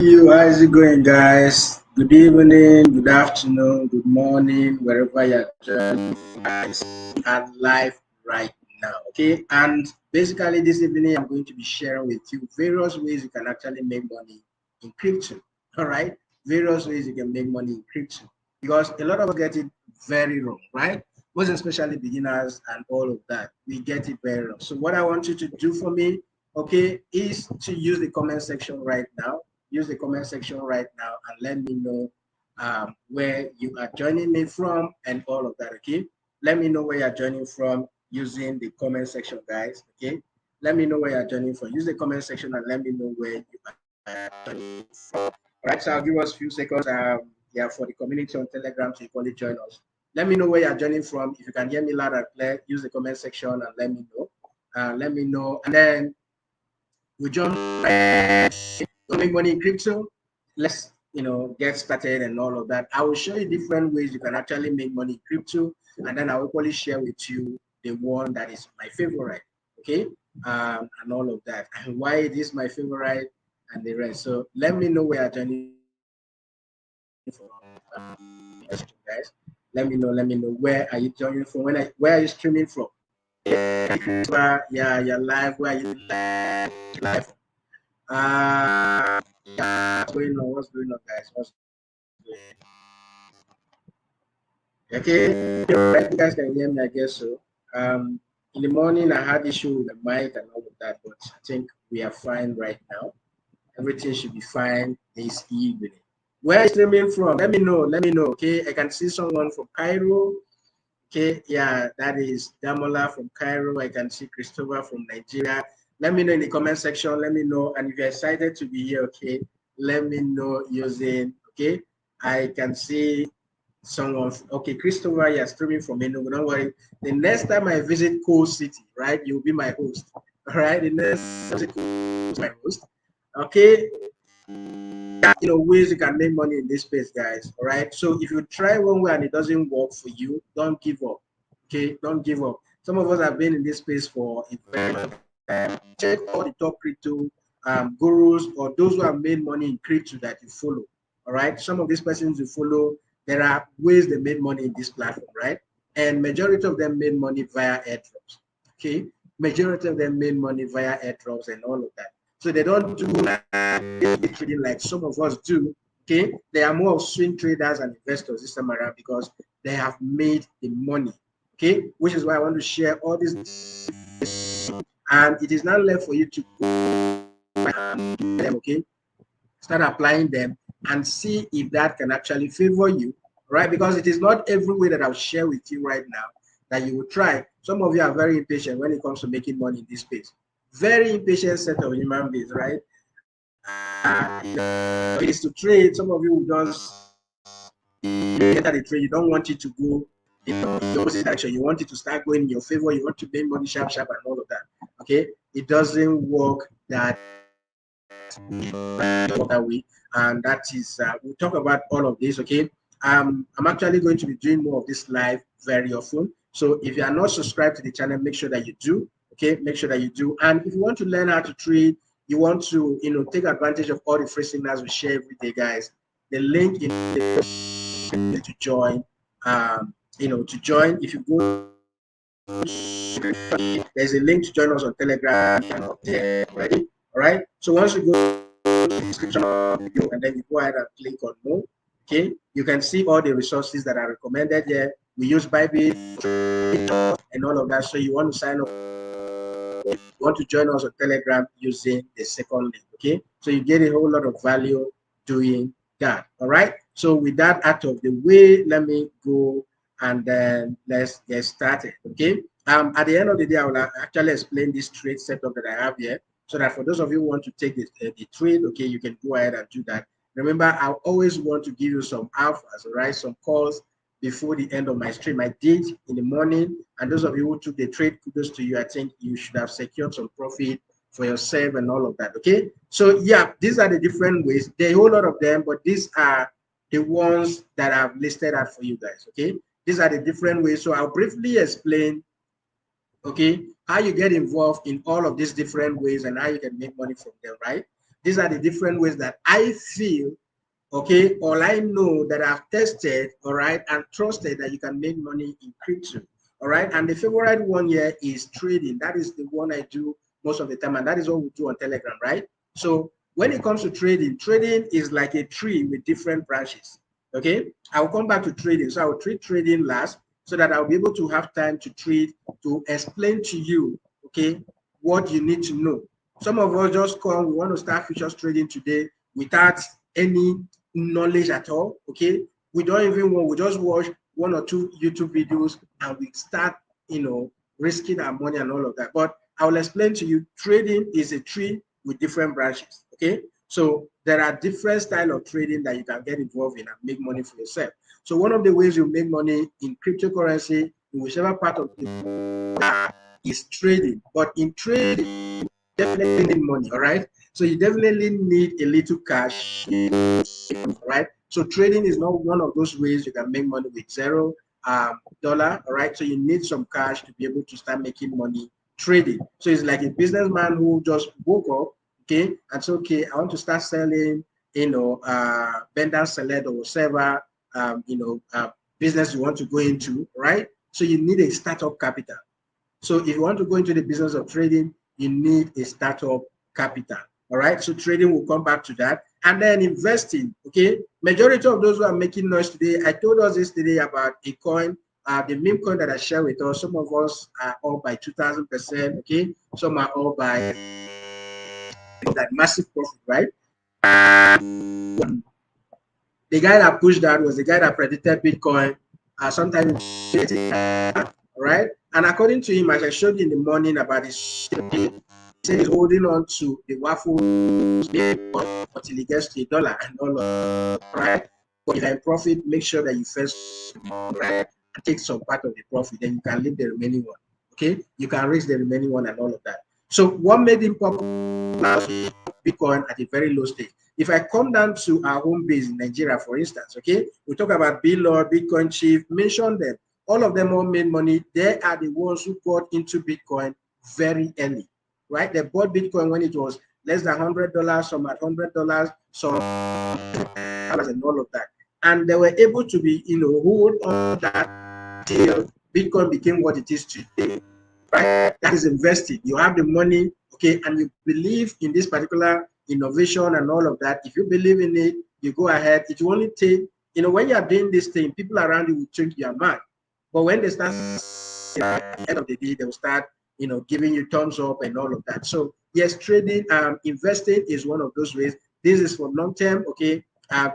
How's it going, guys? Good evening, good afternoon, good morning, wherever you're joining, guys. We are live right now, okay? And basically, this evening, I'm going to be sharing with you various ways you can actually make money in crypto, all right? Various ways you can make money in crypto, because a lot of us get it very wrong, right? Most especially beginners and all of that, we get it very wrong. So, what I want you to do for me, okay, is to use the comment section right now. Use the comment section right now and let me know where you are joining me from and all of that, okay? Let me know where you're joining from using the comment section, guys, okay? Let me know where you're joining from. Use the comment section and let me know where you are joining from. All right, so I'll give us a few seconds yeah, for the community on Telegram to equally join us. Let me know where you're joining from. If you can hear me loud and clear, use the comment section and let me know. Let me know. And then we jump make money in crypto. Let's get started and all of that. I will show you different ways you can actually make money in crypto, and then I will probably share with you the one that is my favorite, okay, and all of that, and why it is my favorite and the rest. So let me know where you're joining from, guys. Let me know. Let me know where are you joining from. Where are you streaming from? Yeah, you're live. Where are you live? Yeah, what's going on, guys? What's going on? Okay, right, you guys can hear me, I guess so. In the morning, I had issue with the mic and all of that, but I think we are fine right now. Everything should be fine this evening. Where is streaming from? Let me know. Let me know. Okay, I can see someone from Cairo. Okay, yeah, that is Damola from Cairo. I can see Christopher from Nigeria. Let me know in the comment section. Let me know. And if you're excited to be here, okay, let me know using, okay, I can see someone, okay, Christopher, you're streaming from Enugu. Don't worry. The next time I visit 𝗘𝘅𝗀𝘁 right, you'll be my host. All right, the next visit my host. Okay, ways you can make money in this space, guys. All right, so if you try one way and it doesn't work for you, don't give up. Okay, don't give up. Some of us have been in this space for a very long time. Check all the top crypto gurus or those who have made money in crypto that you follow. All right, some of these persons you follow, there are ways they made money in this platform, right? And majority of them made money via airdrops. Okay, majority of them made money via airdrops and all of that. So they don't do trading like some of us do. Okay, they are more of swing traders and investors this time around because they have made the money. Okay, which is why I want to share all this, and it is now left for you to go and do them. Okay, start applying them and see if that can actually favor you, right? Because it is not every way that I'll share with you right now that you will try. Some of you are very impatient when it comes to making money in this space. Very impatient set of human beings, right? It is to trade. Some of you just enter the trade. You don't want it to go the opposite direction. You want it to start going in your favor. You want to make money sharp, sharp, and all of that. Okay, it doesn't work that way, and that is we'll talk about all of this. Okay, I'm actually going to be doing more of this live very often. So if you are not subscribed to the channel, make sure that you do. Okay, make sure that you do. And if you want to learn how to trade, you want to take advantage of all the free signals we share every day, guys. The link in the to join. To join. If you go, there's a link to join us on Telegram. Ready? All right. So once you go to the description of the video and then you go ahead and click on more, okay, you can see all the resources that are recommended here. We use Bybit and all of that. So you want to sign up, you want to join us on Telegram using the second link, okay? So you get a whole lot of value doing that. All right. So with that out of the way, let me go and then let's get started. Okay. At the end of the day, I will actually explain this trade setup that I have here, so that for those of you who want to take the trade, okay, you can go ahead and do that. Remember, I always want to give you some alphas, right? Some calls before the end of my stream. I did in the morning, and those of you who took the trade, kudos to you. I think you should have secured some profit for yourself and all of that. Okay, so yeah, these are the different ways. There are a whole lot of them, but these are the ones that I've listed out for you guys. Okay, these are the different ways. So I'll briefly explain, okay, how you get involved in all of these different ways and how you can make money from them, right? These are the different ways that I feel, okay, all I know that I've tested, all right, and trusted that you can make money in crypto, all right. And the favorite one here is trading. That is the one I do most of the time, and that is what we do on Telegram, right? So when it comes to trading, trading is like a tree with different branches. Okay, I'll come back to trading. So I'll treat trading last so that I'll be able to have time to treat, to explain to you, okay, what you need to know. Some of us just come, we want to start futures trading today without any knowledge at all. Okay, we don't even want, we just watch one or two YouTube videos and we start, you know, risking our money and all of that. But I will explain to you, trading is a tree with different branches. Okay, so there are different style of trading that you can get involved in and make money for yourself. So one of the ways you make money in cryptocurrency, in whichever part of the world, is trading. But in trading, definitely need money, all right? So you definitely need a little cash, all right? So trading is not one of those ways you can make money with $0, all right? So you need some cash to be able to start making money trading. So it's like a businessman who just woke up, okay, and so, okay, I want to start selling, you know, vendor select or whatever, you know, business you want to go into, right? So you need a startup capital. So if you want to go into the business of trading, you need a startup capital. All right. So trading, will come back to that. And then investing. Okay. Majority of those who are making noise today, I told us yesterday about a coin, the meme coin that I share with us. Some of us are all by 2,000%. Okay. Some are all by that massive profit, right? The guy that pushed that was the guy that predicted Bitcoin. Sometimes, right? And according to him, as I showed you in the morning about his, he said he's holding on to the waffle until he gets to $1 and all of, right? But if you're in profit, make sure that you first, right, take some part of the profit, then you can leave the remaining one. Okay, you can raise the remaining one and all of that. So what made him popular Bitcoin at a very low stage? If I come down to our home base in Nigeria, for instance, okay, we talk about 𝗕𝗏𝘀, Bitcoin Chief, mention them. All of them all made money. They are the ones who got into Bitcoin very early, right? They bought Bitcoin when it was less than $100, some at $100, some and all of that. And they were able to be, you know, hold on that till Bitcoin became what it is today, right? That is investing. You have the money, okay, and you believe in this particular innovation and all of that. If you believe in it, you go ahead. It will only take, you know, when you are doing this thing, people around you will think you are mad. But when they start, at the end of the day, they will start, you know, giving you thumbs up and all of that. So yes, trading, investing is one of those ways. This is for long term, okay.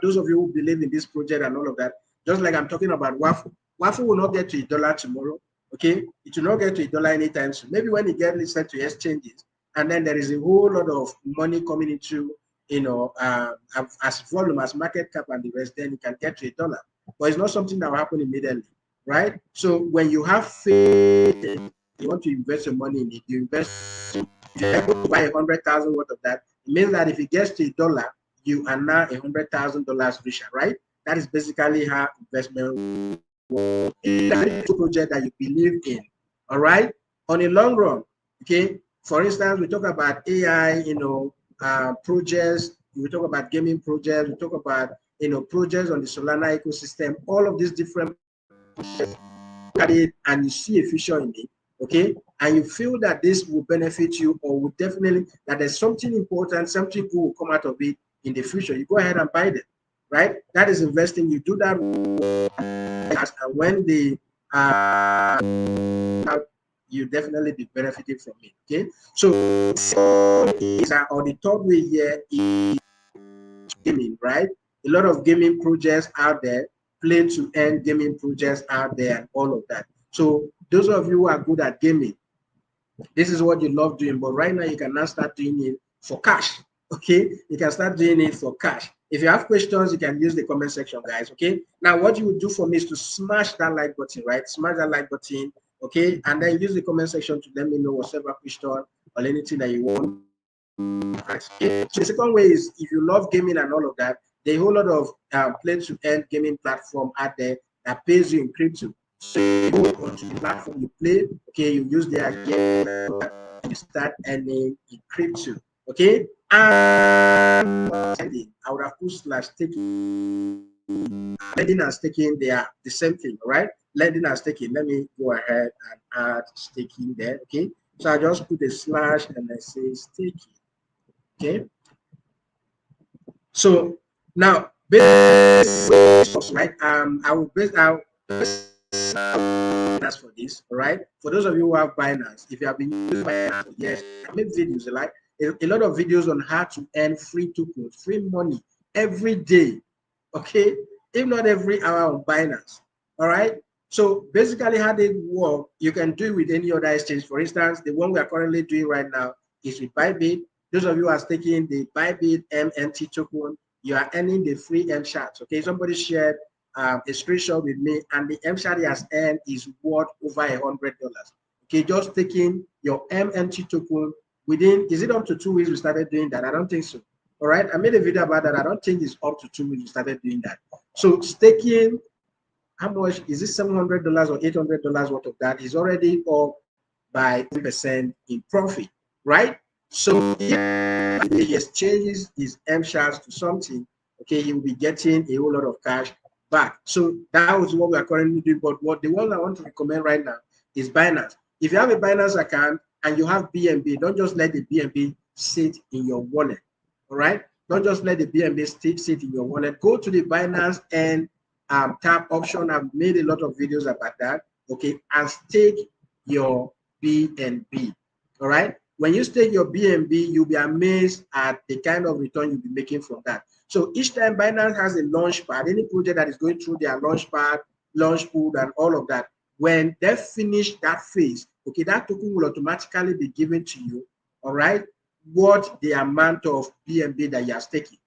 Those of you who believe in this project and all of that, just like I'm talking about waffle. Waffle will not get to $1 tomorrow, okay. It will not get to $1 anytime soon. Maybe when it gets listed to exchanges, and then there is a whole lot of money coming into, you know, as volume, as market cap and the rest, then it can get to $1. But it's not something that will happen immediately, right? So when you have faith, you want to invest your money in it, you invest. If you're able to buy 100,000 worth of that, it means that if it gets to $1, you are now $100,000 richer, right? That is basically how investment works. It's a project that you believe in, all right? On a long run, okay? For instance, we talk about AI, you know, projects, we talk about gaming projects, we talk about, you know, projects on the Solana ecosystem, all of these different projects, at it and you see a future in it, okay, and you feel that this will benefit you or will definitely, that there's something important, something good will come out of it in the future, you go ahead and buy them, right? That is investing. You do that, and when the you definitely be benefiting from it. Okay, so is or the third way here is gaming, right? A lot of gaming projects out there, play to earn gaming projects out there, and all of that. So those of you who are good at gaming, this is what you love doing, but right now you can now start doing it for cash. Okay, you can start doing it for cash. If you have questions, you can use the comment section, guys. Okay, now what you would do for me is to smash that like button, right? Smash that like button, okay, and then use the comment section to let me know whatever question or anything that you want. Okay. So the second way is, if you love gaming and all of that, there's a whole lot of play to earn gaming platform out there that pays you in crypto. So you go onto the platform, you play, okay, you use their game, and you start earning in crypto. Okay, And I would have put slash staking. Lending and staking, they are the same thing, right? Lending and staking. Let me go ahead and add staking there. Okay, so I just put a slash and I say staking. Okay, so now basically, right? I will base out Binance for this, all right? For those of you who have Binance, if you have been using Binance, yes, I make videos, like a lot of videos on how to earn free tokens, free money every day, okay? If not every hour on Binance, all right? So basically how they work, you can do it with any other exchange. For instance, the one we are currently doing right now is with Bybit. Those of you who are taking the Bybit MNT token, you are earning the free M-Shards, okay? Somebody shared a screenshot with me, and the M-Shard he has earned is worth over $100. Okay, just taking your MNT token within, is it up to 2 weeks we started doing that? I don't think so. All right, I made a video about that. I don't think it's up to 2 weeks we started doing that. So staking, how much is it? $700 or $800 worth of that is already up by 10% in profit, right? So if he exchanges his M-Shards to something, okay, he will be getting a whole lot of cash back. So that was what we are currently doing. But what the one I want to recommend right now is Binance. If you have a Binance account and you have BNB, don't just let the BNB sit in your wallet. All right, don't just let the BNB sit in your wallet. Go to the Binance and tap option. I've made a lot of videos about that. Okay, and stake your BNB. All right, when you stake your BNB, you'll be amazed at the kind of return you'll be making from that. So each time Binance has a launch pad, any project that is going through their launch pad, launch pool, and all of that, when they finish that phase, okay, that token will automatically be given to you, all right, what the amount of BNB that you are staking,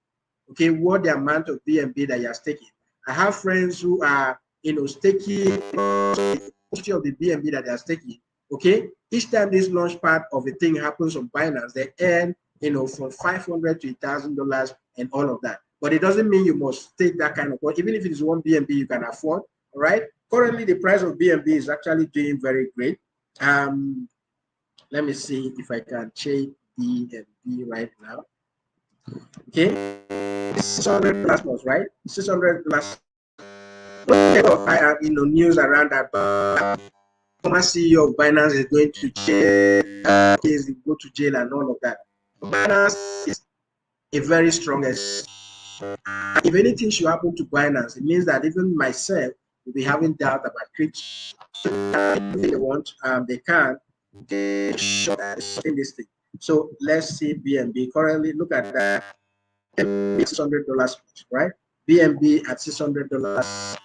okay, what the amount of BNB that you are staking. I have friends who are, staking of the BNB that they are staking, okay. Each time this launch pad of a thing happens on Binance, they earn, from $500 to $1,000 and all of that. But it doesn't mean you must take that kind of, even if it is one BNB you can afford, all right? Currently, the price of BNB is actually doing very great. Let me see if I can change BNB right now. Okay, $600 plus, right? $600 plus. I have, news around that, but former CEO of Binance is going to jail, case go to jail and all of that. Binance is a very strong. If anything should happen to Binance, it means that even myself will be having doubt about crypto. If they want, they can. They shut in this thing. So let's see BNB. Currently, look at that. $600, right? BNB at $600.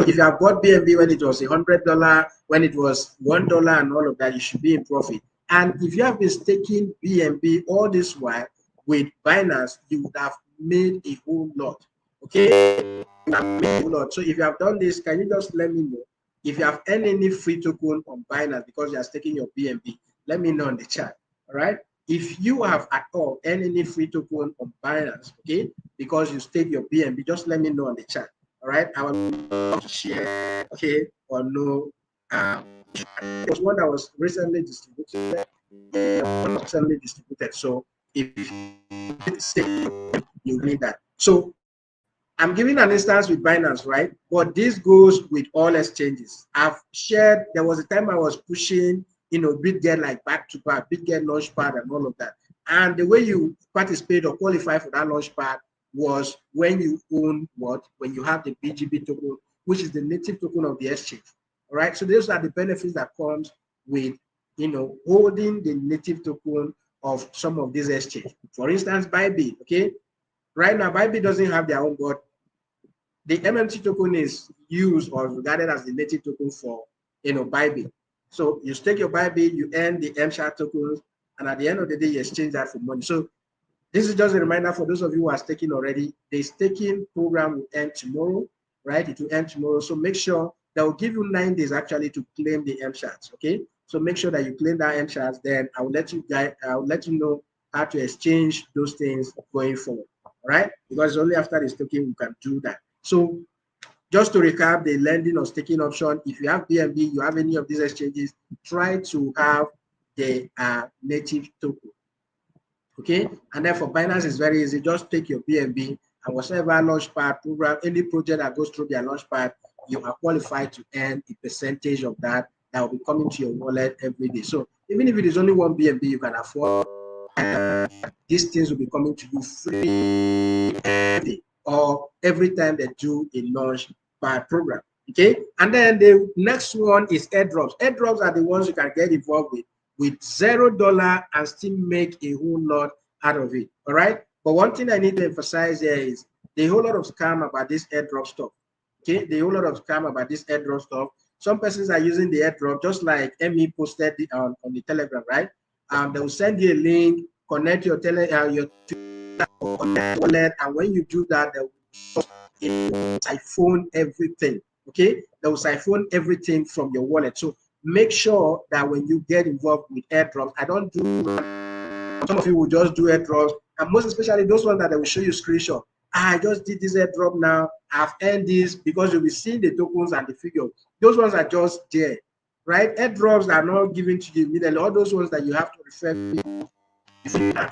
If you have bought BNB when it was $100, when it was $1 and all of that, you should be in profit. And if you have been staking BNB all this while with Binance, you would have made a whole lot. Okay, so if you have done this, can you just let me know if you have earned any free token on Binance because you are staking your BNB? Let me know in the chat. All right, if you have at all earned any free token on Binance, okay, because you stake your BNB, just let me know in the chat. All right, I will share, okay, or no. It was one that was recently distributed. So if you need that. So I'm giving an instance with Binance, right? But this goes with all exchanges. I've shared, there was a time I was pushing, BitGet like back to back, BitGet Launchpad and all of that. And the way you participate or qualify for that Launchpad was when you own what? When you have the BGB token, which is the native token of the exchange. All right. So those are the benefits that comes with, holding the native token of some of these exchanges. For instance, Bybit, okay? Right now, Bybit doesn't have their own, but the MMT token is used or regarded as the native token for, Bybit. So you stake your Bybit, you earn the M-Shard tokens, and at the end of the day, you exchange that for money. So this is just a reminder for those of you who are staking already. The staking program will end tomorrow, right? It will end tomorrow. So make sure that will give you 9 days actually to claim the M-Shards, okay? So make sure that you claim that M-Shards. Then I will let you know how to exchange those things going forward, all right? Because only after the staking we can do that. So just to recap, the lending or staking option, if you have BNB, you have any of these exchanges, try to have the native token. Okay, and then for Binance, it's very easy. Just take your BNB and whatever launchpad program, any project that goes through their launchpad, you are qualified to earn a percentage of that that will be coming to your wallet every day. So even if it is only one BNB, you can afford. These things will be coming to you free every day or every time they do a launchpad program. Okay, and then the next one is airdrops. Airdrops are the ones you can get involved with $0 and still make a whole lot out of it. All right. But one thing I need to emphasize here is the whole lot of scam about this airdrop stuff. Okay, the whole lot of scam about this airdrop stuff. Some persons are using the airdrop just like Emmy posted on the Telegram, right? They will send you a link, connect your your wallet, and when you do that, they will siphon everything. Okay, they will siphon everything from your wallet. So make sure that when you get involved with airdrops, I don't do. Some of you will just do airdrops, and most especially those ones that they will show you screenshot. I just did this airdrop now. I've earned this, because you'll be seeing the tokens and the figure. Those ones are just there, right? Airdrops are not given to you immediately. All those ones that you have to refer to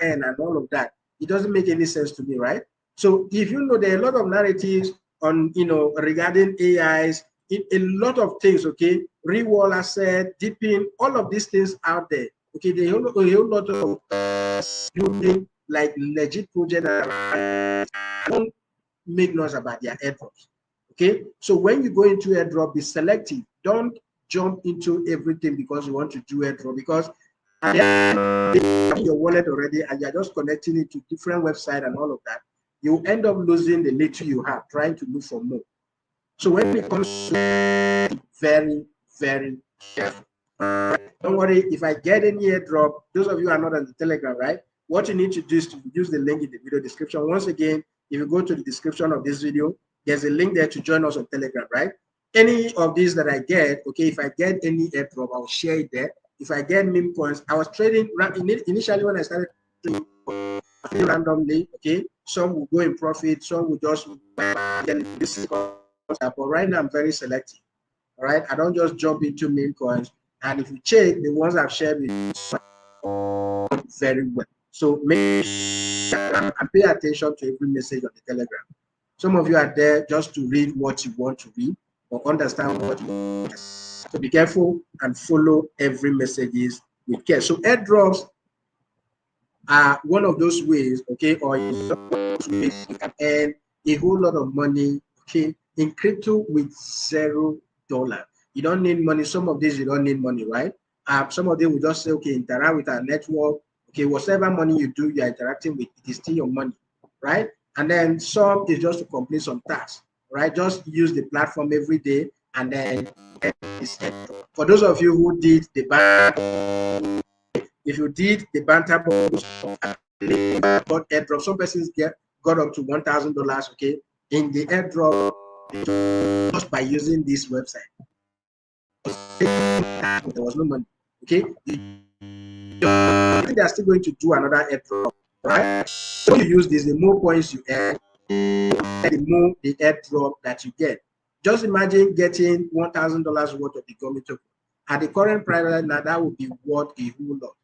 and all of that. It doesn't make any sense to me, right? So if you know, there are a lot of narratives on, regarding AIs, a lot of things, okay? Real asset, dipping, all of these things out there. Okay, there are a whole lot of building like legit project that don't make noise about their airdrops. Okay, so when you go into airdrop, be selective. Don't jump into everything because you want to do airdrop, because your wallet already and you're just connecting it to different website and all of that, you end up losing the little you have trying to look for more. So when it comes to very, very careful. Don't worry, if I get any airdrop, those of you are not on the Telegram, right? What you need to do is to use the link in the video description. Once again, if you go to the description of this video, there's a link there to join us on Telegram, right? Any of these that I get, okay, if I get any airdrop, I'll share it there. If I get meme coins, I was trading initially when I started trading randomly, okay? Some will go in profit, some will just but right now I'm very selective. All right, I don't just jump into meme coins. And if you check the ones I've shared with you very well. So make sure and pay attention to every message on the Telegram. Some of you are there just to read what you want to read or understand what you want. So be careful and follow every messages with care. So airdrops are one of those ways, okay, or ways you can earn a whole lot of money, okay, in crypto with $0. You don't need money. Some of these you don't need money, right? Some of them will just say, okay, interact with our network. Okay, whatever money you do, you are interacting with, it is still your money, right? And then some is just to complete some tasks, right? Just use the platform every day, and then for those of you who did the banner, if you did the banter boost, got airdrop, some persons got up to $1,000, okay, in the airdrop just by using this website. There was no money, okay. I think they are still going to do another airdrop, right? So you use this, the more points you earn, the more the airdrop that you get. Just imagine getting $1,000 worth of the government token. At the current price right now, that would be worth a whole lot.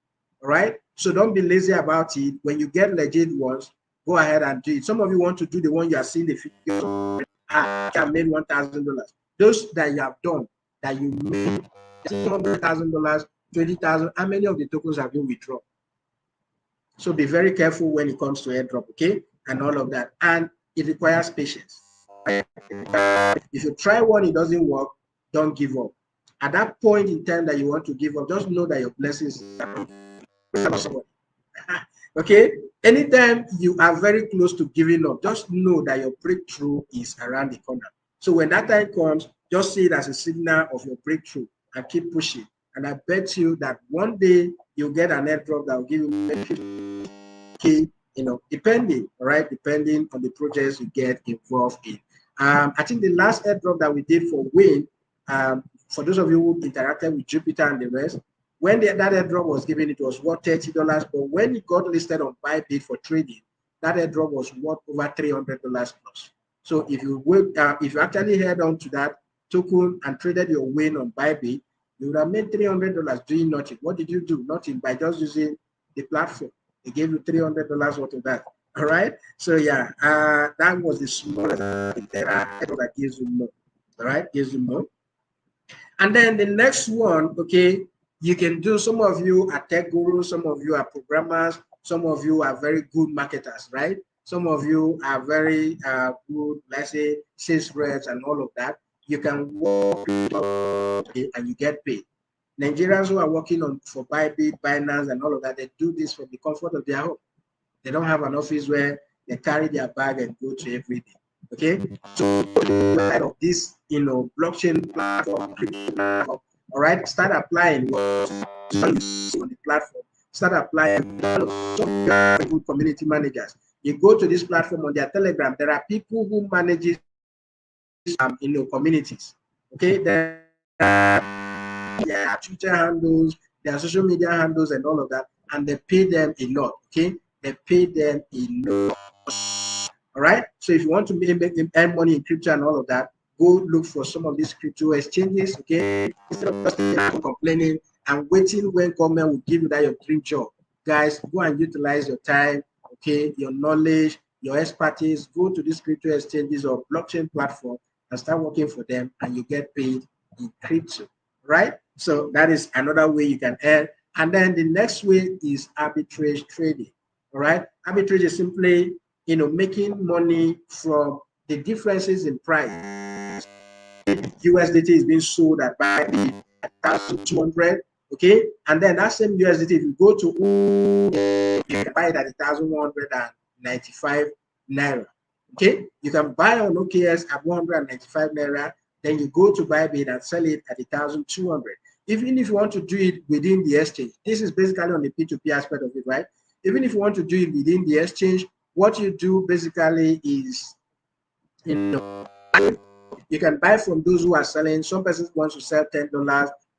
All right. So don't be lazy about it. When you get legit ones, go ahead and do it. Some of you want to do the one you are seeing the video. I made $1,000. Those that you have done, that you made $100,000, 20,000. How many of the tokens have you withdrawn? So be very careful when it comes to airdrop, okay, and all of that. And it requires patience. If you try one, it doesn't work, don't give up. At that point in time that you want to give up, just know that your blessings are okay. Anytime you are very close to giving up, just know that your breakthrough is around the corner. So when that time comes, just see it as a signal of your breakthrough and keep pushing. And I bet you that one day you'll get an airdrop that will give you key, depending, right? Depending on the projects you get involved in. I think the last airdrop that we did for Win, for those of you who interacted with Jupiter and the rest, when that airdrop was given, it was worth $30. But when it got listed on Bybit for trading, that airdrop was worth over $300 plus. So if you actually head on to that token and traded your Win on Bybit, you would have made $300 doing nothing. What did you do? Nothing, by just using the platform. They gave you $300 worth of that. All right. So yeah, that was the smallest. There are that gives you more. All right, gives you more. And then the next one, okay, you can do. Some of you are tech gurus, some of you are programmers, some of you are very good marketers, right? Some of you are very good, let's say, sales reps and all of that. You can work, okay, and you get paid. Nigerians who are working on for Bybit, Binance, and all of that, they do this from the comfort of their home. They don't have an office where they carry their bag and go to every day. Okay, so of this, blockchain platform, all right, start applying on the platform. Start applying. Some good community managers. You go to this platform on their Telegram. There are people who manage communities. Okay, there are Twitter handles, there are social media handles, and all of that, and they pay them a lot. Okay, they pay them a lot. All right. So if you want to make earn money in crypto and all of that, go look for some of these crypto exchanges. Okay, instead of just complaining and waiting when government will give you that your dream job, guys, go and utilize your time. Okay, your knowledge, your expertise. Go to these crypto exchanges or blockchain platform and start working for them, and you get paid in crypto. Right. So that is another way you can earn. And then the next way is arbitrage trading. All right. Arbitrage is simply making money from the differences in price. USDT is being sold at 1,200, okay, and then that same USDT, if you go to you can buy it at 1,195 naira. Okay, you can buy on OKS at 195 naira. Then you go to Bybit and sell it at 1,200. Even if you want to do it within the exchange, this is basically on the P2P aspect of it, right? Even if you want to do it within the exchange, what you do basically is, you can buy from those who are selling. Some persons want to sell $10,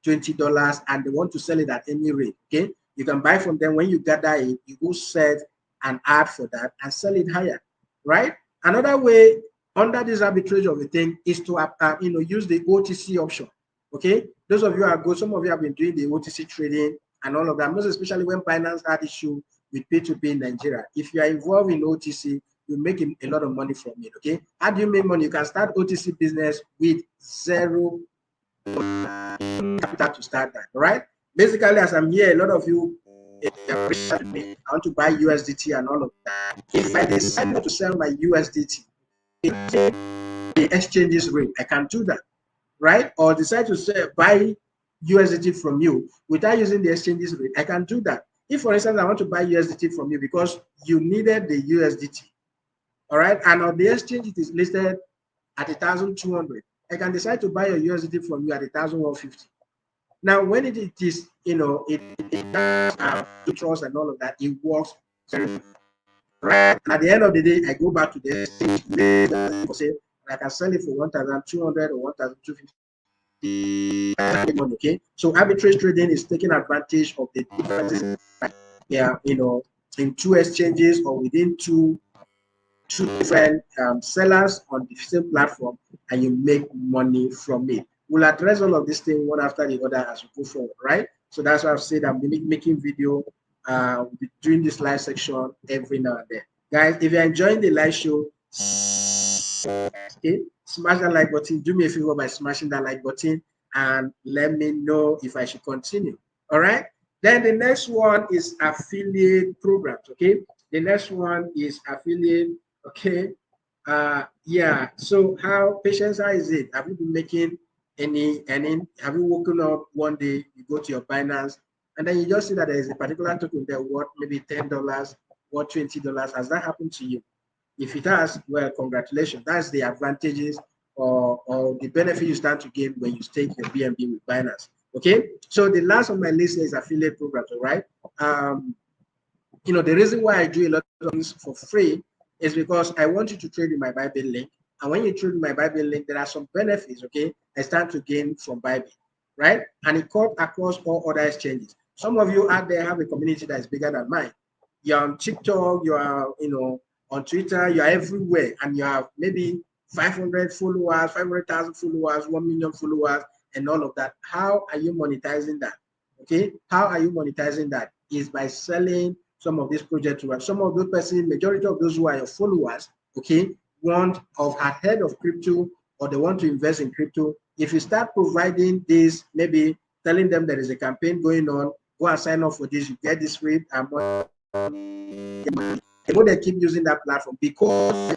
$20, and they want to sell it at any rate. Okay, you can buy from them. When you gather it, you go set an ad for that and sell it higher, right? Another way under this arbitrage of a thing is to use the OTC option. Okay, those of you are good. Some of you have been doing the OTC trading and all of that, most especially when Binance had issue with P2P in Nigeria. If you are involved in OTC, you make a lot of money from it. Okay, how do you make money? You can start OTC business with zero capital to start that. All right. Basically, as I'm here, a lot of you, I want to buy USDT and all of that. If I decide not to sell my USDT, the exchanges rate, I can do that, right? Or decide to buy USDT from you without using the exchanges rate, I can do that. If, for instance, I want to buy USDT from you because you needed the USDT, all right, and on the exchange it is listed at 1,200, I can decide to buy your USDT from you at 1,150. Now, when it is, it does have trust and all of that, it works very well. Right. And at the end of the day, I go back to the exchange, I can sell it for 1,200 or 1,250. Okay, so arbitrage trading is taking advantage of the differences, in two exchanges or within two different sellers on the same platform, and you make money from it. We'll address all of these things one after the other as we go forward, right? So that's why I've said I'm making video, we'll be doing this live section every now and then. Guys, if you're enjoying the live show, okay, smash that like button. Do me a favor by smashing that like button and let me know if I should continue. All right. Then the next one is affiliate programs. Okay. The next one is affiliate. Okay. Yeah. So how is it? Have you been making any? Have you woken up one day, you go to your Binance, and then you just see that there is a particular token there worth maybe $10 or $20? Has that happened to you? If it has, well, congratulations. That's the advantages or the benefit you stand to gain when you stake your BNB with Binance. Okay. So the last on my list is affiliate programs. All right. The reason why I do a lot of things for free is because I want you to trade in my Bybit link. And when you trade in my Bybit link, there are some benefits, okay, I stand to gain from Bybit, right? And it cuts across all other exchanges. Some of you out there have a community that is bigger than mine. You're on TikTok, you are, on Twitter, you're everywhere, and you have maybe 500 followers, 500,000 followers, 1 million followers, and all of that. How are you monetizing that? Okay, how are you monetizing that? Is by selling some of these projects to work. Some of those persons, majority of those who are your followers, okay, want or are heard of crypto, or they want to invest in crypto. If you start providing this, maybe telling them there is a campaign going on, go and sign up for this, you get this free, and they keep using that platform, because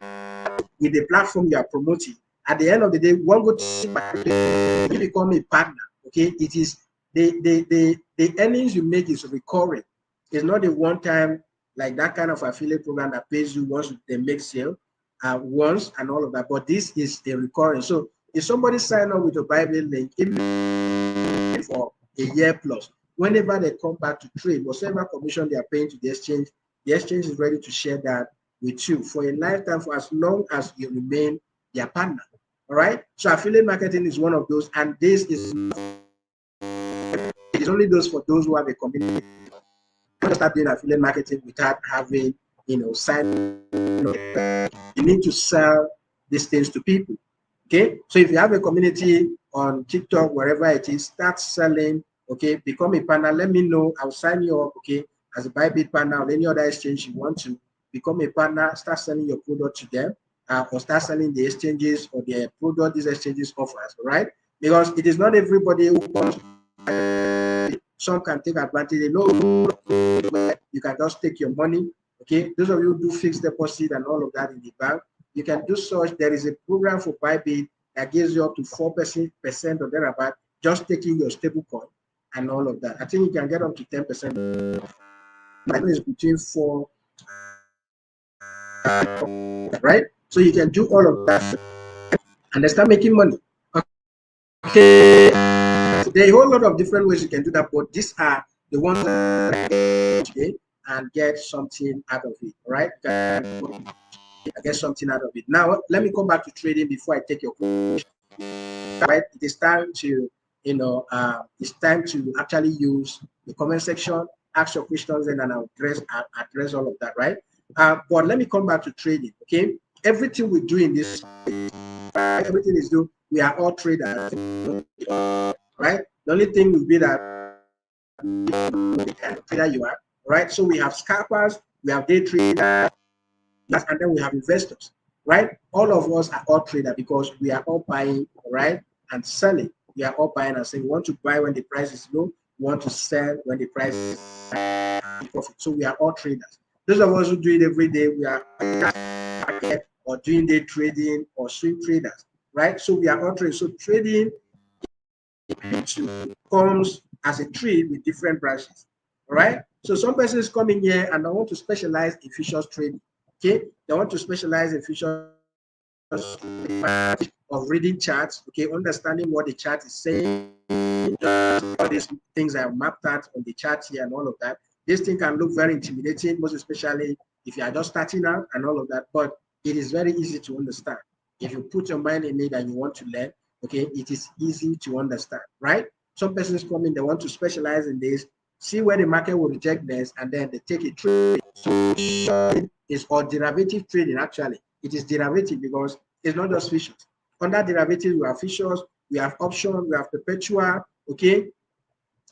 with the platform you are promoting, at the end of the day, one good you become a partner. Okay, it is the earnings you make is recurring. It's not a one-time, like that kind of affiliate program that pays you once they make sale once and all of that. But this is a recurring. So if somebody sign up with a Bybit link, even for a year plus, whenever they come back to trade, whatever commission they are paying to the exchange is ready to share that with you for a lifetime, for as long as you remain their partner. All right. So affiliate marketing is one of those, and this is only those for those who have a community. You don't start doing affiliate marketing without having, sign. You need to sell these things to people. Okay. So if you have a community on TikTok, wherever it is, start selling. Okay. Become a partner. Let me know. I'll sign you up. Okay. As a Bybit partner or any other exchange you want to become a partner, start selling your product to them, or start selling the exchanges or the product these exchanges offers, right? Because it is not everybody who wants to. Some can take advantage. They know you can just take your money. Okay, those of you who do fixed deposit and all of that in the bank, you can do such. There is a program for Bybit that gives you up to 4% or thereabout, just taking your stable coin and all of that. I think you can get up to 10%. I think it's between 4, right? So you can do all of that and they start making money. Okay, there are a whole lot of different ways you can do that, but these are the ones that today and get something out of it. All right, get something out of it. Now let me come back to trading before I take your question. Right, it is time to it's time to actually use the comment section, ask your questions, and then I'll address all of that, right? But let me come back to trading. Okay, everything we do in this, everything is done. We are all traders, right? The only thing will be that the kind of trader you are, right? So we have scalpers, we have day traders, and then we have investors, right? All of us are all traders because we are all buying, right, and selling. We are all buying and selling. We want to buy when the price is low. We want to sell when the price is profit. So we are all traders. Those of us who do it every day, we are or doing day trading or swing traders, right? So we are all traders. So trading comes as a trade with different branches, all right? So some persons come in here and they want to specialize in futures trading. Okay, they want to specialize in futures of reading charts, okay, understanding what the chart is saying, all these things are mapped out on the chart here and all of that. This thing can look very intimidating, most especially if you are just starting out and all of that, but it is very easy to understand. If you put your mind in it and you want to learn, okay, it is easy to understand, right? Some persons come in, they want to specialize in this, see where the market will reject this, and then they take a trade. So it's all derivative trading, actually. It is derivative because it's not just futures. Under derivatives, we have futures, we have options, we have perpetual, okay,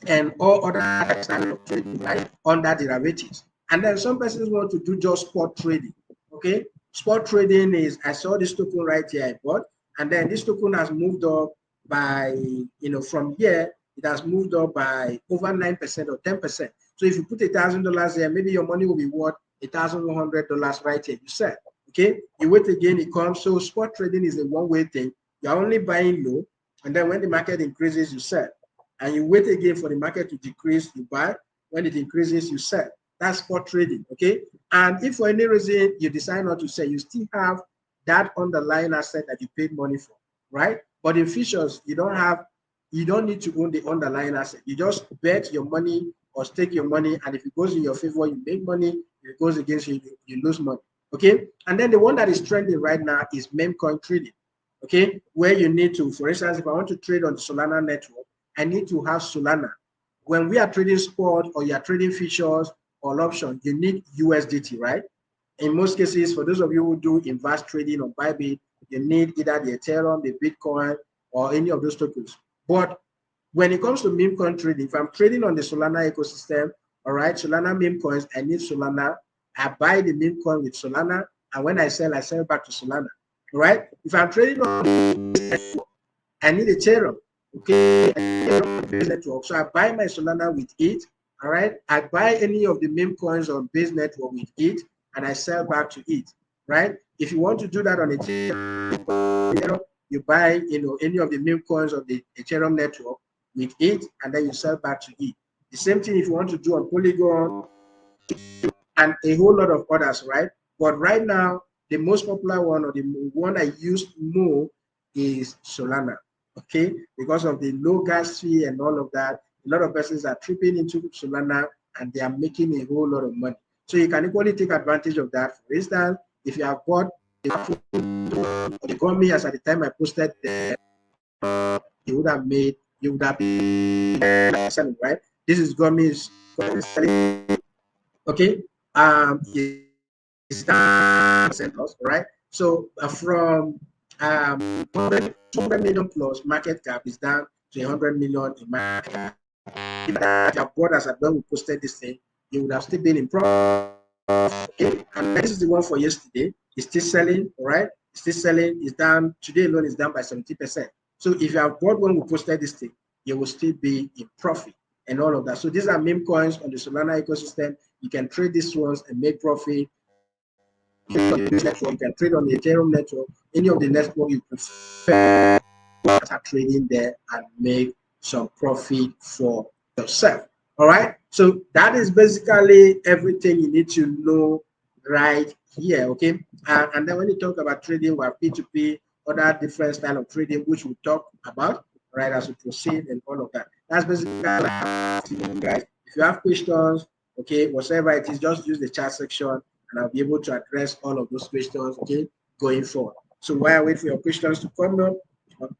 and all other types of trading, right, under derivatives. And then some persons want to do just spot trading, okay? Spot trading is, I saw this token right here I bought, and then this token has moved up by, from here, it has moved up by over 9% or 10%. So if you put $1,000 there, maybe your money will be worth $1,100 right here. You sell, okay? You wait again, it comes. So spot trading is a one-way thing. You're only buying low, and then when the market increases, you sell. And you wait again for the market to decrease, you buy. When it increases, you sell. That's spot trading, okay? And if for any reason you decide not to sell, you still have that underlying asset that you paid money for, right? But in futures, you don't need to own the underlying asset. You just bet your money or stake your money, and if it goes in your favor, you make money. If it goes against you, you lose money, okay? And then the one that is trending right now is meme coin trading, okay? Where you need to, for instance, if I want to trade on the Solana network, I need to have Solana. When we are trading spot or you are trading futures or options, you need USDT, right? In most cases, for those of you who do invest trading on Bybit, you need either the Ethereum, the Bitcoin, or any of those tokens. But when it comes to meme coin trading, if I'm trading on the Solana ecosystem All right, Solana meme coins. I need Solana. I buy the meme coin with Solana, and when I sell back to Solana. All right. If I'm trading on, I need Ethereum. Okay, network. So I buy my Solana with it. All right. I buy any of the meme coins on Base Network with it, and I sell back to it. Right. If you want to do that on Ethereum, you buy any of the meme coins of the Ethereum network with it, and then you sell back to it. The same thing if you want to do on Polygon and a whole lot of others, right? But right now, the most popular one, or the one I use more, is Solana, okay? Because of the low gas fee and all of that, a lot of persons are tripping into Solana and they are making a whole lot of money. So you can equally take advantage of that. For instance, if you have bought the 𝗘𝗅𝗰𝗵 as at the time I posted there, you would have been selling, right? This is 𝗘𝗅𝗰𝗵 selling, okay? It's down loss, right? So from 200 million plus market cap is down to 100 million in market cap. If your bought as at when we posted this thing, you would have still been in profit. Okay, and this is the one for yesterday. It's still selling, all right? It's still selling. It's down today alone. Is down by 70%. So if you have bought when we posted this thing, you will still be in profit and all of that. So these are meme coins on the Solana ecosystem. You can trade these ones and make profit. You can trade on the Ethereum network, any of the network you prefer, start trading there and make some profit for yourself. All right. So that is basically everything you need to know right here. Okay. And then when you talk about trading, we have P2P, other different style of trading, which we'll talk about right as we proceed and all of that. That's basically guys. If you have questions, okay, whatever it is, just use the chat section and I'll be able to address all of those questions, okay, going forward. So while I wait for your questions to come up,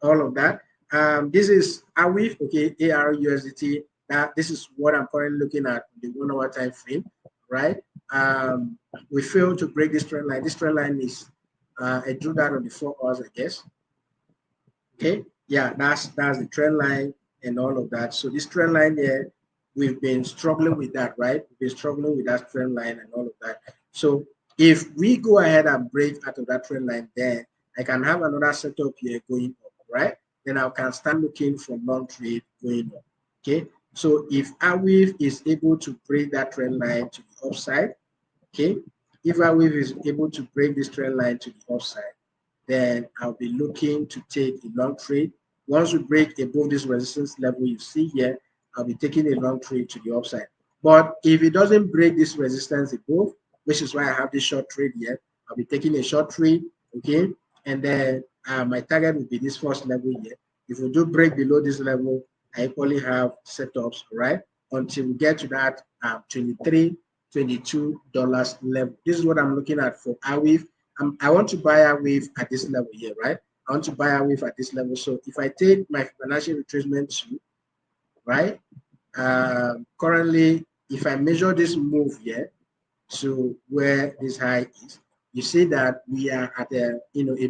all of that, this is ARWIF, okay, ARUSDT. This is what I'm currently looking at the 1 hour time frame, right? We failed to break this trend line. This trend line is, I drew that on the 4 hours, I guess. Okay, yeah, that's the trend line and all of that. So this trend line here, we've been struggling with that, right? We've been struggling with that trend line and all of that. So if we go ahead and break out of that trend line, then I can have another setup here going up, right? Then I can start looking for long trade going up. Okay, so if ARWIF is able to break that trend line to the upside, okay, if ARWIF is able to break this trend line to the upside, then I'll be looking to take a long trade. Once we break above this resistance level you see here, I'll be taking a long trade to the upside. But if it doesn't break this resistance above, which is why I have this short trade here, I'll be taking a short trade, okay? And then my target will be this first level here. If we do break below this level, I equally have setups, right? Until we get to that $23, $22 level. This is what I'm looking at for ARWIF. I want to buy ARWIF at this level here, right? I want to buy ARWIF at this level. So if I take my financial retracement 2, right? Currently, if I measure this move here to where this high is, you see that we are at a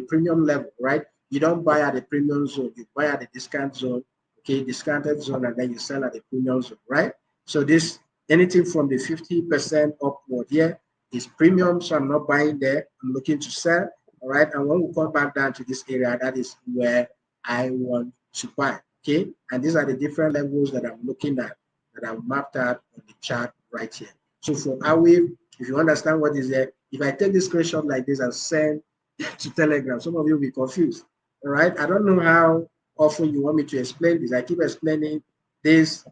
premium level, right? You don't buy at the premium zone, you buy at the discount zone, okay, discounted zone, and then you sell at the premium zone, right? So this anything from the 50% upward here is premium, so I'm not buying there. I'm looking to sell, all right? And when we come back down to this area, that is where I want to buy, okay? And these are the different levels that I'm looking at, that I've mapped out on the chart right here. So for ARWIF, if you understand what is there, if I take this screenshot like this and send to Telegram, some of you will be confused, all right? I don't know how often you want me to explain this. I keep explaining this.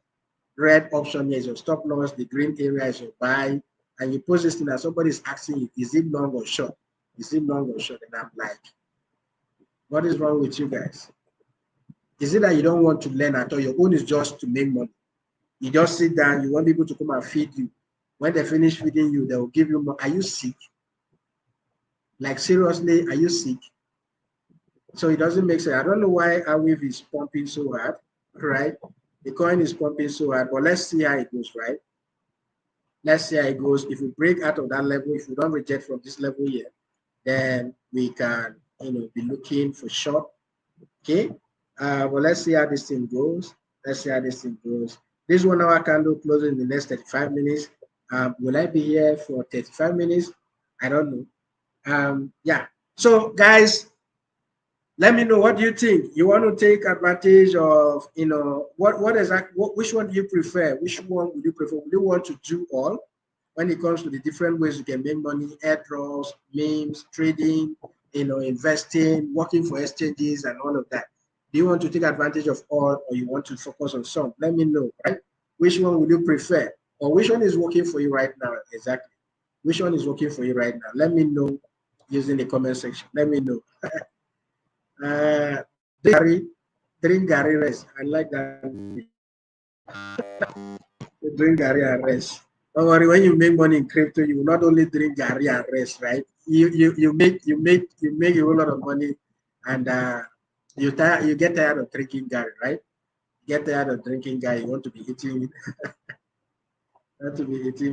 Red option here is your stop loss, the green area is your buy, and you post this thing and somebody is asking you, is it long or short? Is it long or short? And I'm like, what is wrong with you guys? Is it that you don't want to learn at all? Your own is just to make money. You just sit down, you want people to come and feed you. When they finish feeding you, they will give you more. Are you sick? Like seriously, are you sick? So it doesn't make sense. I don't know why ARWIF is pumping so hard, right? The coin is pumping so hard, but let's see how it goes, right? Let's see how it goes. If we break out of that level, if we don't reject from this level here, then we can, be looking for short. Okay. Well, let's see how this thing goes. Let's see how this thing goes. This 1 hour candle closes in the next 35 minutes. Will I be here for 35 minutes? I don't know. Yeah. So guys, let me know, what do you think? You want to take advantage of, you know, which one do you prefer? Which one would you prefer? Would you want to do all when it comes to the different ways you can make money, airdrops, memes, trading, you know, investing, working for exchanges and all of that? Do you want to take advantage of all, or you want to focus on some? Let me know, right? Which one would you prefer? Or which one is working for you right now? Exactly. Which one is working for you right now? Let me know using the comment section. Let me know. Drink Gary rest. I like that. Drink Gary and rest. Don't worry, when you make money in crypto, you will not only drink Gary and rest, right? You make a whole lot of money, and you get tired of drinking Gary, right? You get tired of drinking Gary. You want to be eating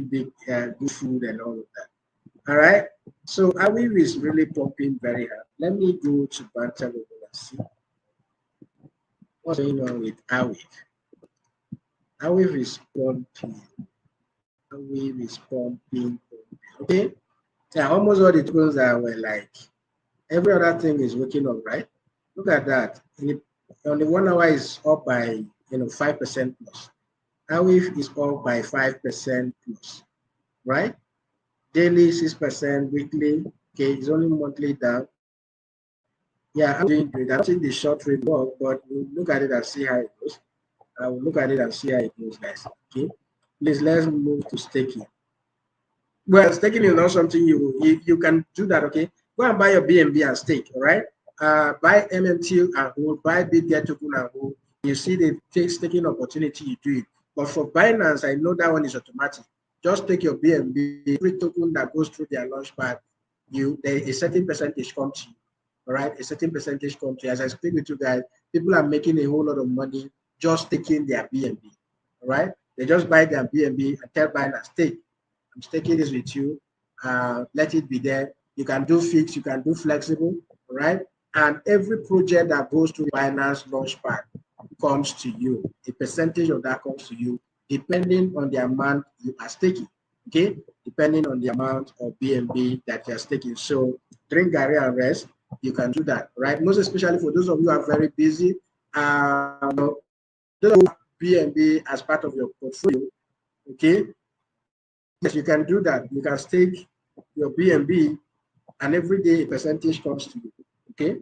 big good food and all of that. All right. So 𝗲𝗿𝗄𝗵 is really pumping very hard. Let me go to 𝗕𝗲𝘀𝘁 and see what's going on with 𝗲𝗿𝗄𝗵. 𝗲𝗿𝗄𝗵 is pumping. 𝗲𝗿𝗄𝗵 is pumping. Okay. Yeah, almost all the tokens that were like, every other thing is waking up, right? Look at that. On the 1 hour is up by 5% plus. 𝗲𝗿𝗄𝗵 is up by 5% plus, right? Daily 6%, weekly, okay, it's only monthly down. Yeah, I'm doing great. I'm seeing the short trade work, but we'll look at it and see how it goes. I will look at it and see how it goes, guys. Okay, please let's move to staking. Well, staking is not something you can do that. Okay, go and buy your BNB and stake. All right, buy MMT and hold, buy BitGet token and hold. You see the staking opportunity, you do it. But for Binance, I know that one is automatic. Just take your BNB, every token that goes through their launchpad, a certain percentage comes to you. All right, a certain percentage comes to you. As I speak with you guys, people are making a whole lot of money just taking their BNB. All right, they just buy their BNB and tell Binance, take. I'm staking this with you. Let it be there. You can do fixed, you can do flexible, all right? And every project that goes to Binance Launchpad comes to you. A percentage of that comes to you, depending on the amount you are staking, okay? Depending on the amount of BNB that you're staking. So drink Gary and rest, you can do that, right? Most especially for those of you who are very busy, those who have BNB as part of your portfolio, okay? Yes, you can do that. You can stake your BNB, and every day a percentage comes to you. Okay.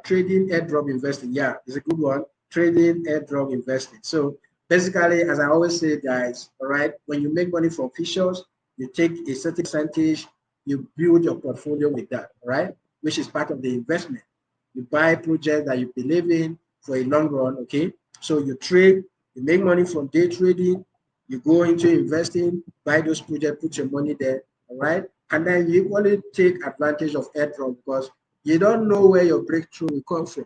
Trading, airdrop investing. Yeah, it's a good one. Trading, airdrop investing. So basically, as I always say, guys, all right, when you make money from features, you take a certain percentage, you build your portfolio with that, all right, which is part of the investment. You buy projects that you believe in for a long run. Okay. So you trade, you make money from day trading. You go into investing, buy those projects, put your money there, all right? And then you equally take advantage of airdrop because you don't know where your breakthrough will come from.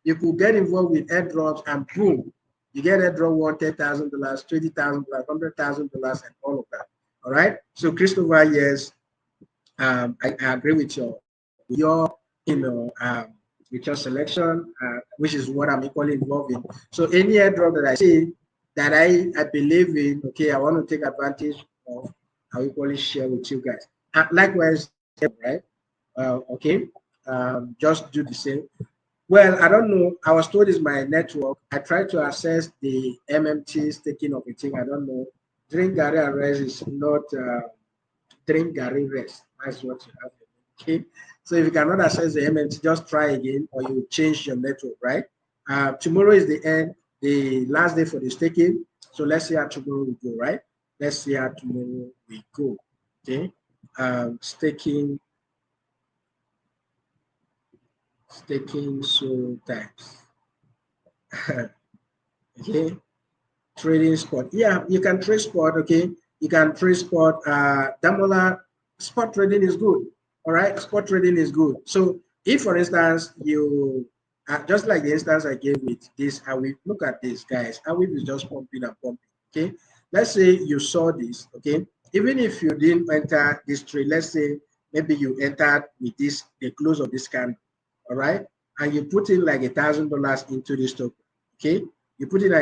You could get involved with airdrops and boom, you get airdrop worth $10,000, $20,000, $100,000, and all of that, all right? So Christopher, yes, I agree with your, with your selection, which is what I'm equally involved in. So any airdrop that I see, that I believe in, okay, I want to take advantage of, I will equally share with you guys. Likewise, right? Okay, just do the same. Well, I don't know. I was told it's my network. I tried to access the MMT staking of a thing. I don't know. Drink Gary and rest is not drink Gary rest. That's what you have. Okay. So if you cannot access the MMT, just try again, or you change your network, right? Tomorrow is the last day for the staking. So let's see how tomorrow we go, right? Let's see how tomorrow we go. Okay. Staking so times. Okay. Trading spot. Yeah, you can trade spot. Okay. You can trade spot. Damola, spot trading is good. All right. Spot trading is good. So if, for instance, you just like the instance I gave with this, 𝗲𝗿𝗄𝗵, look at this, guys. 𝗲𝗿𝗄𝗵 is just pumping and pumping. Okay. Let's say you saw this. Okay. Even if you didn't enter this trade, let's say maybe you entered with this, the close of this candle. All right. And you put in like $1,000 into this token. Okay. You put in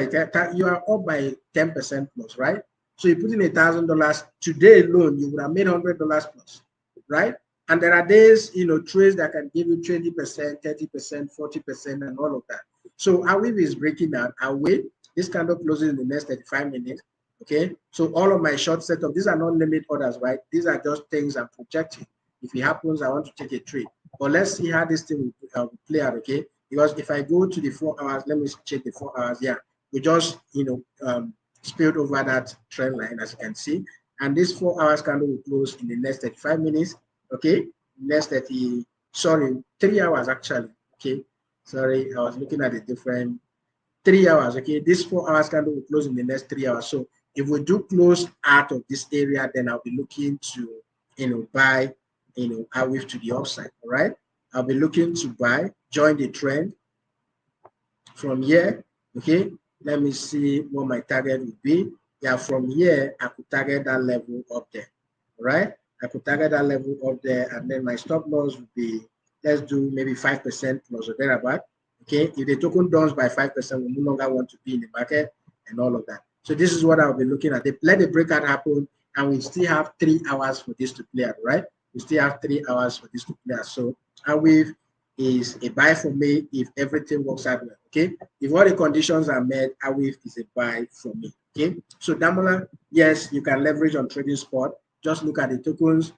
you are up by 10% plus, right? So you put in $1,000 today alone, you would have made $100 plus, right? And there are days, trades that can give you 20%, 30%, 40%, and all of that. So AWIV is breaking down. I'll wait. This candle closes in the next 35 minutes. Okay. So all of my short setup, these are not limit orders, right? These are just things I'm projecting. If it happens, I want to take a trade. But let's see how this thing will play out, okay? Because if I go to the 4 hours, let me check the 4 hours. Yeah, we just, spilled over that trend line, as you can see. And this 4 hours candle will close in the next 35 minutes. Okay, next 3 hours actually. Okay, sorry, I was looking at a different 3 hours. Okay, this 4 hours candle will close in the next 3 hours. So if we do close out of this area, then I'll be looking to buy AWIV to the upside. All right, I'll be looking to buy, join the trend from here. Okay, let me see what my target would be. Yeah, from here I could target that level up there. All right, I could target that level up there, and then my stop loss would be, let's do maybe 5% plus or thereabout. Okay, if the token downs by 5%, we no longer want to be in the market and all of that. So this is what I'll be looking at. Let the breakout happen, and we still have 3 hours for this to play out, right? We still have 3 hours for this to play out. So AWIV is a buy for me if everything works out well. Okay, if all the conditions are met, AWIV is a buy for me. Okay, so Damola, yes, you can leverage on trading spot. Just look at the tokens,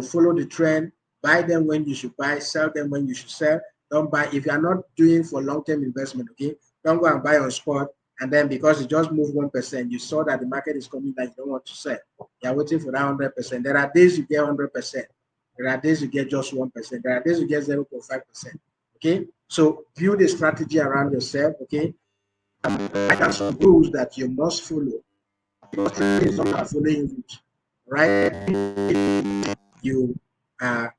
follow the trend, buy them when you should buy, sell them when you should sell. Don't buy if you are not doing for long-term investment. Okay, don't go and buy on spot, and then because it just moved 1%, you saw that the market is coming down, you don't want to sell. You are waiting for that 100%. There are days you get 100%. There are days you get just 1%. There are days you get 0.5%. Okay, so build a strategy around yourself. Okay, I have some rules that you must follow. Because trading is not following rules, right? You are,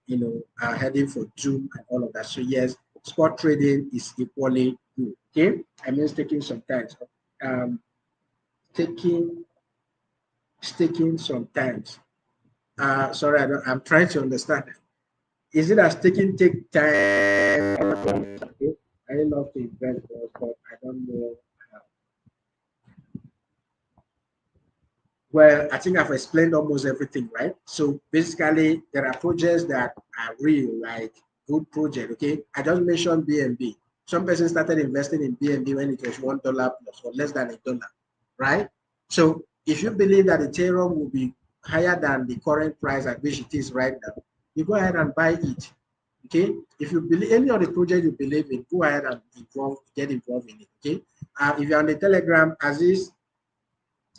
are heading for doom and all of that. So yes, spot trading is equally good. Okay, I mean, taking some time. Taking some time. Sorry, I'm trying to understand. Is it as take time? Okay. I love to invest, but I don't know how. Well, I think I've explained almost everything, right? So basically, there are projects that are real, like good project. Okay, I just mentioned BNB. Some person started investing in BNB when it was $1 plus or less than $1, right? So if you believe that Ethereum will be higher than the current price at which it is right now, you go ahead and buy it. Okay, if you believe any of the project you believe in, go ahead and get involved in it. Okay, if you're on the Telegram, Aziz,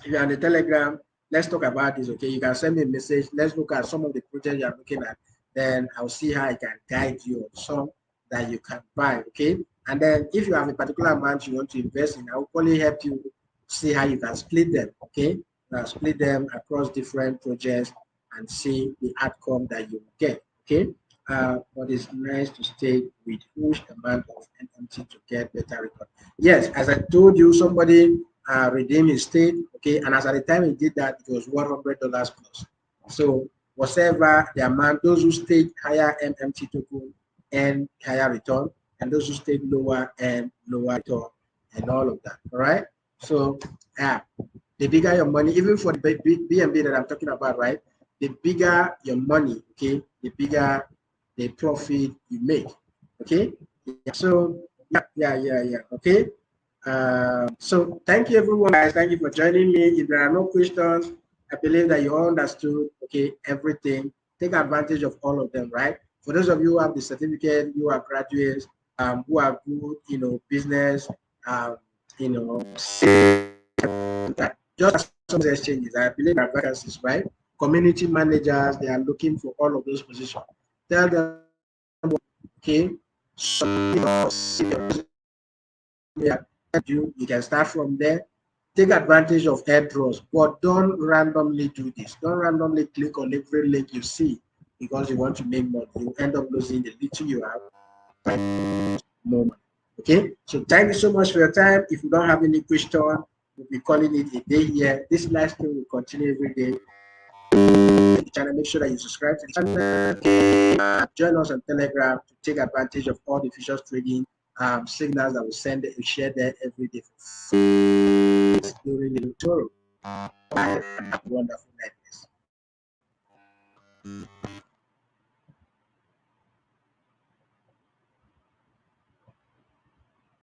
if you're on the Telegram, let's talk about this. Okay, you can send me a message. Let's look at some of the projects you're looking at. Then I'll see how I can guide you on some that you can buy. Okay, and then if you have a particular amount you want to invest in, I will probably help you see how you can split them. Okay, split them across different projects and see the outcome that you get. Okay. But it's nice to stay with huge amount of MMT to get better return. Yes, as I told you, somebody redeemed his state, okay, and as at the time he did that, it was $100 plus. So whatever the amount, those who stayed higher MMT token and higher return, and those who stayed lower and lower return, and all of that. All right. So the bigger your money, even for the BNB that I'm talking about, right? The bigger your money, okay, the bigger the profit you make. Okay. So yeah. Okay. So thank you everyone, guys. Thank you for joining me. If there are no questions, I believe that you all understood, okay, everything. Take advantage of all of them, right? For those of you who have the certificate, you are graduates, who are good, business, just some exchanges. I believe there are vacancies, right? Community managers, they are looking for all of those positions. Tell them, okay, so, you can start from there. Take advantage of airdrops, but don't randomly do this. Don't randomly click on every link you see because you want to make money. You end up losing the little you have. More money. Okay, so thank you so much for your time. If you don't have any question, we'll be calling it a day here. This live stream will continue every day. Channel, make sure that you subscribe to the channel. Join us on Telegram to take advantage of all the futures trading signals that we share there every day during the tutorial. Have a wonderful night.